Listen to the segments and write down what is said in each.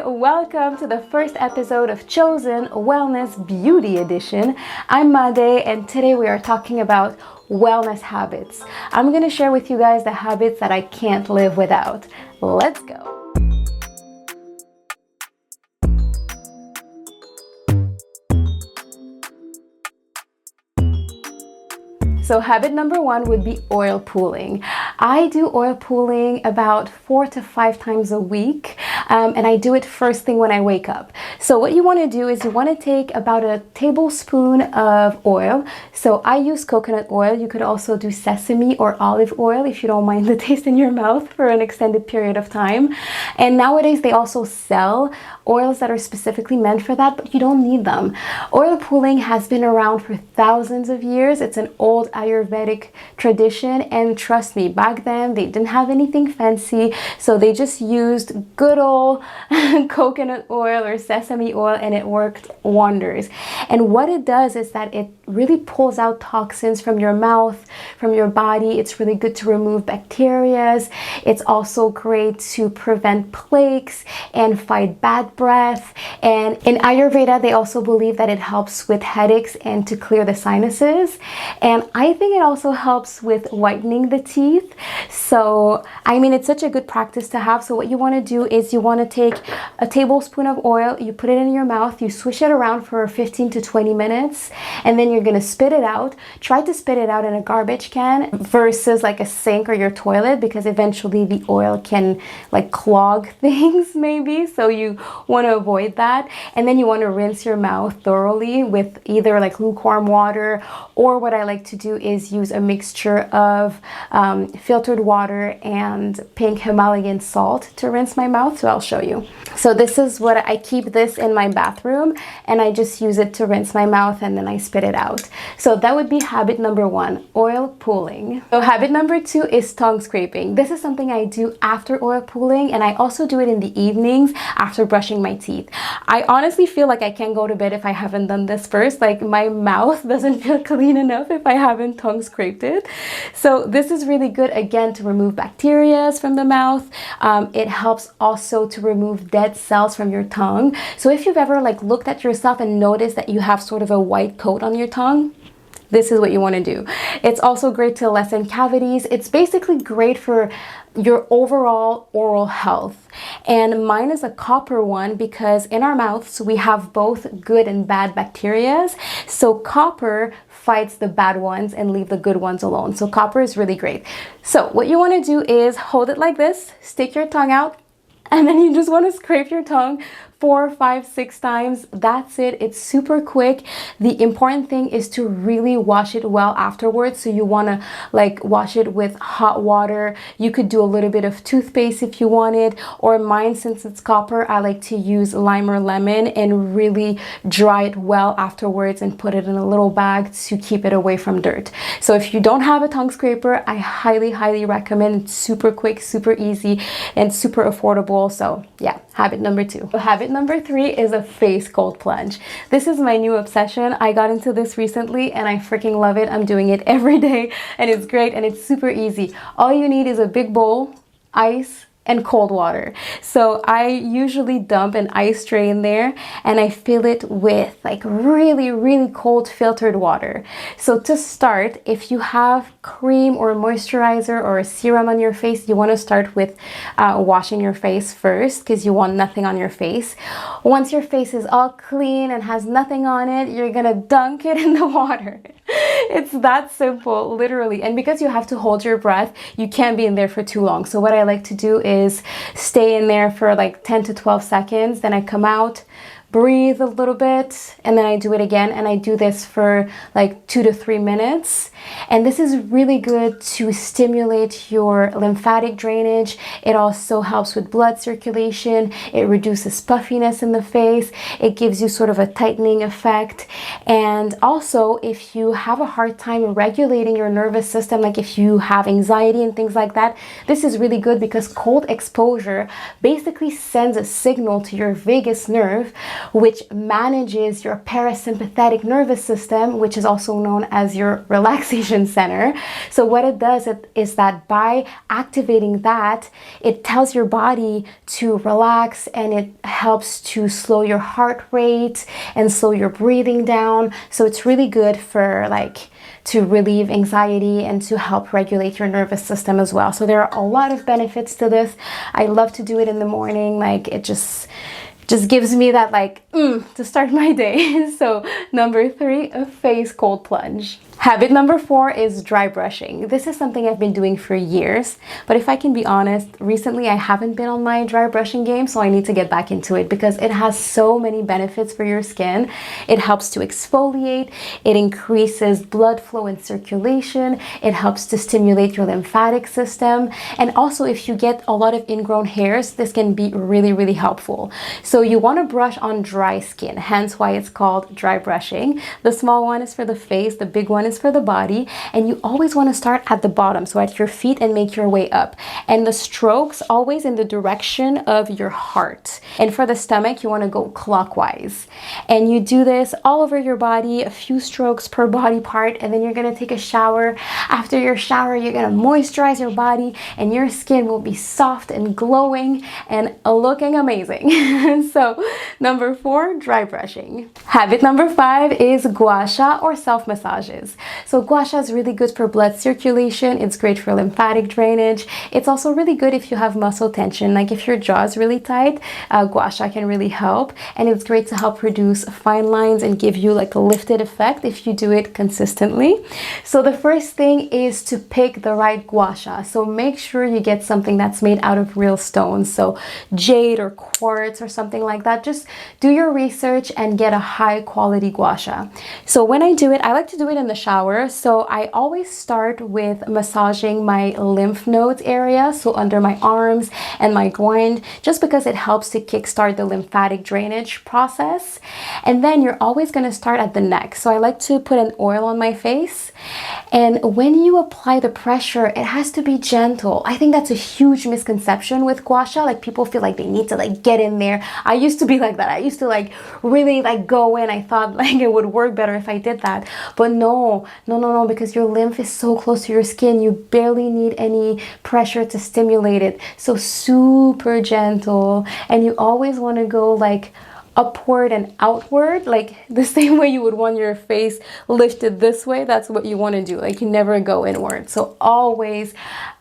Welcome to the first episode of Chozen Wellness Beauty Edition. I'm Made, and today we are talking about wellness habits. I'm going to share with you guys the habits that I can't live without. Let's go. So habit number one would be oil pulling. I do oil pulling about 4 to 5 times a week, and I do it first thing when I wake up. So what you want to do is you want to take about a tablespoon of oil. So I use coconut oil. You could also do sesame or olive oil if you don't mind the taste in your mouth for an extended period of time. And nowadays they also sell oils that are specifically meant for that, but you don't need them. Oil pulling has been around for thousands of years. It's an old Ayurvedic tradition, and trust me, back then they didn't have anything fancy, so they just used good old coconut oil or sesame oil, and it worked wonders. And what it does is that it really pulls out toxins from your mouth, from your body. It's really good to remove bacteria. It's also great to prevent plaques and fight bad breath. And in Ayurveda, they also believe that it helps with headaches and to clear the sinuses. And I think it also helps with whitening the teeth. So, I mean, it's such a good practice to have. So what you want to do is you want to take a tablespoon of oil, you put it in your mouth, you swish it around for 15 to 20 minutes, and then you're going to spit it out. Try to spit it out in a garbage can versus like a sink or your toilet, because eventually the oil can like clog things maybe. So you want to avoid that. And then you want to rinse your mouth thoroughly with either like lukewarm water, or what I like to do is use a mixture of filtered water and pink Himalayan salt to rinse my mouth. So I'll show you. So this is what I keep this in my bathroom, and I just use it to rinse my mouth and then I spit it out. So that would be habit number one, oil pulling. So habit number two is tongue scraping. This is something I do after oil pulling, and I also do it in the evenings after brushing my teeth. I honestly feel like I can't go to bed if I haven't done this first. Like my mouth doesn't feel clean enough if I haven't tongue scraped it. So this is really good, again, to remove bacteria from the mouth. It helps also to remove dead cells from your tongue. So if you've ever like looked at yourself and noticed that you have sort of a white coat on your tongue, this is what you want to do. It's also great to lessen cavities. It's basically great for your overall oral health. And mine is a copper one because in our mouths we have both good and bad bacteria. So copper fights the bad ones and leave the good ones alone. So copper is really great. So what you want to do is hold it like this, stick your tongue out, and then you just want to scrape your tongue 4, 5, 6 times. That's it. It's super quick. The important thing is to really wash it well afterwards. So you want to like wash it with hot water. You could do a little bit of toothpaste if you wanted, or mine, since it's copper, I like to use lime or lemon and really dry it well afterwards and put it in a little bag to keep it away from dirt. So if you don't have a tongue scraper, I highly recommend. It's super quick, super easy, and super affordable. So yeah, habit number two. Habit number three is a face cold plunge. This is my new obsession. I got into this recently and I freaking love it. I'm doing it every day and it's great and it's super easy. All you need is a big bowl, ice, and cold water. So I usually dump an ice tray in there and I fill it with like really cold filtered water. So to start, if you have cream or moisturizer or a serum on your face, you want to start with washing your face first, because you want nothing on your face. Once your face is all clean and has nothing on it, you're gonna dunk it in the water. It's that simple, literally. And because you have to hold your breath, you can't be in there for too long. So what I like to do is stay in there for like 10 to 12 seconds. Then I come out, breathe a little bit, and then I do it again. And I do this for like 2 to 3 minutes. And this is really good to stimulate your lymphatic drainage. It also helps with blood circulation. It reduces puffiness in the face. It gives you sort of a tightening effect. And also, if you have a hard time regulating your nervous system, like if you have anxiety and things like that, this is really good because cold exposure basically sends a signal to your vagus nerve which manages your parasympathetic nervous system, which is also known as your relaxation center. So what it does is that by activating that, it tells your body to relax, and it helps to slow your heart rate and slow your breathing down. So it's really good for to relieve anxiety and to help regulate your nervous system as well. So there are a lot of benefits to this. I love to do it in the morning. It just gives me that to start my day. So number 3, a face cold plunge. Habit number 4 is dry brushing. This is something I've been doing for years, but if I can be honest, recently I haven't been on my dry brushing game, so I need to get back into it because it has so many benefits for your skin. It helps to exfoliate, it increases blood flow and circulation, it helps to stimulate your lymphatic system, and also if you get a lot of ingrown hairs, this can be really, really helpful. So you want to brush on dry skin, hence why it's called dry brushing. The small one is for the face, the big one is for the body, and you always want to start at the bottom, so at your feet, and make your way up. And the strokes always in the direction of your heart. And for the stomach, you want to go clockwise. And you do this all over your body, a few strokes per body part, and then you're going to take a shower. After your shower, you're going to moisturize your body, and your skin will be soft and glowing and looking amazing. So number 4, dry brushing. Habit number 5 is gua sha or self-massages. So gua sha is really good for blood circulation. It's great for lymphatic drainage. It's also really good if you have muscle tension, like if your jaw is really tight, gua sha can really help. And it's great to help reduce fine lines and give you a lifted effect if you do it consistently. So the first thing is to pick the right gua sha. So make sure you get something that's made out of real stones. So jade or quartz or something like that. Just do your research and get a high quality gua sha. So when I do it, I like to do it in the shower. So I always start with massaging my lymph nodes area, so under my arms and my groin, just because it helps to kickstart the lymphatic drainage process. And then you're always going to start at the neck. So I like to put an oil on my face, and when you apply the pressure, it has to be gentle. I think that's a huge misconception with gua sha. People feel like they need to get in there. I used to be like that. I used to really go in. I thought it would work better if I did that, but no, because your lymph is so close to your skin, you barely need any pressure to stimulate it. So super gentle, and you always want to go upward and outward, the same way you would want your face lifted this way. That's what you want to do. You never go inward. So always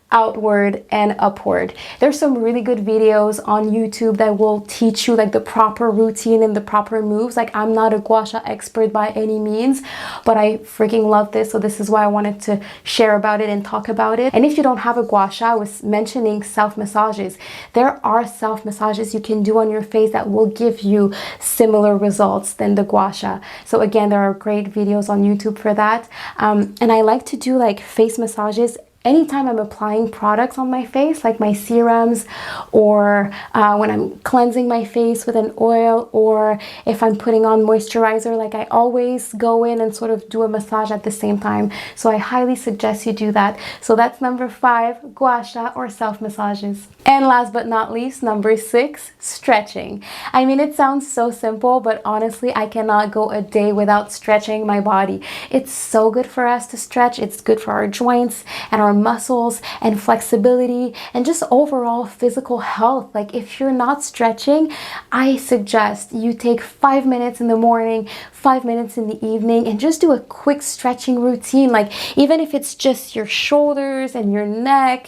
outward and upward. There's some really good videos on YouTube that will teach you the proper routine and the proper moves. I'm not a gua sha expert by any means, but I freaking love this. So this is why I wanted to share about it and talk about it. And if you don't have a gua sha, I was mentioning self-massages. There are self-massages you can do on your face that will give you similar results than the gua sha. So again, there are great videos on YouTube for that. And I like to do face massages anytime I'm applying products on my face, like my serums, or when I'm cleansing my face with an oil, or if I'm putting on moisturizer, I always go in and sort of do a massage at the same time. So I highly suggest you do that. So that's number 5, gua sha or self-massages. And last but not least, number 6, stretching. I mean, it sounds so simple, but honestly, I cannot go a day without stretching my body. It's so good for us to stretch. It's good for our joints and our muscles and flexibility and just overall physical health. If you're not stretching, I suggest you take 5 minutes in the morning, 5 minutes in the evening, and just do a quick stretching routine. Even if it's just your shoulders and your neck,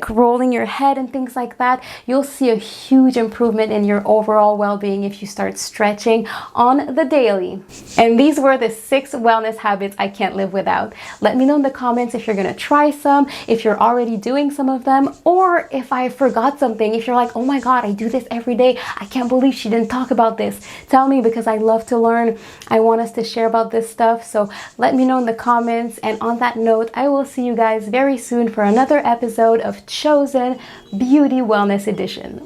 rolling your head and things like that, you'll see a huge improvement in your overall well-being if you start stretching on the daily. And these were the 6 wellness habits I can't live without. Let me know in the comments if you're gonna try some, if you're already doing some of them, or if I forgot something. If you're like, oh my god, I do this every day, I can't believe she didn't talk about this. Tell me, because I love to learn. I want us to share about this stuff, so let me know in the comments. And on that note, I will see you guys very soon for another episode of Chozen Beauty Wellness Edition.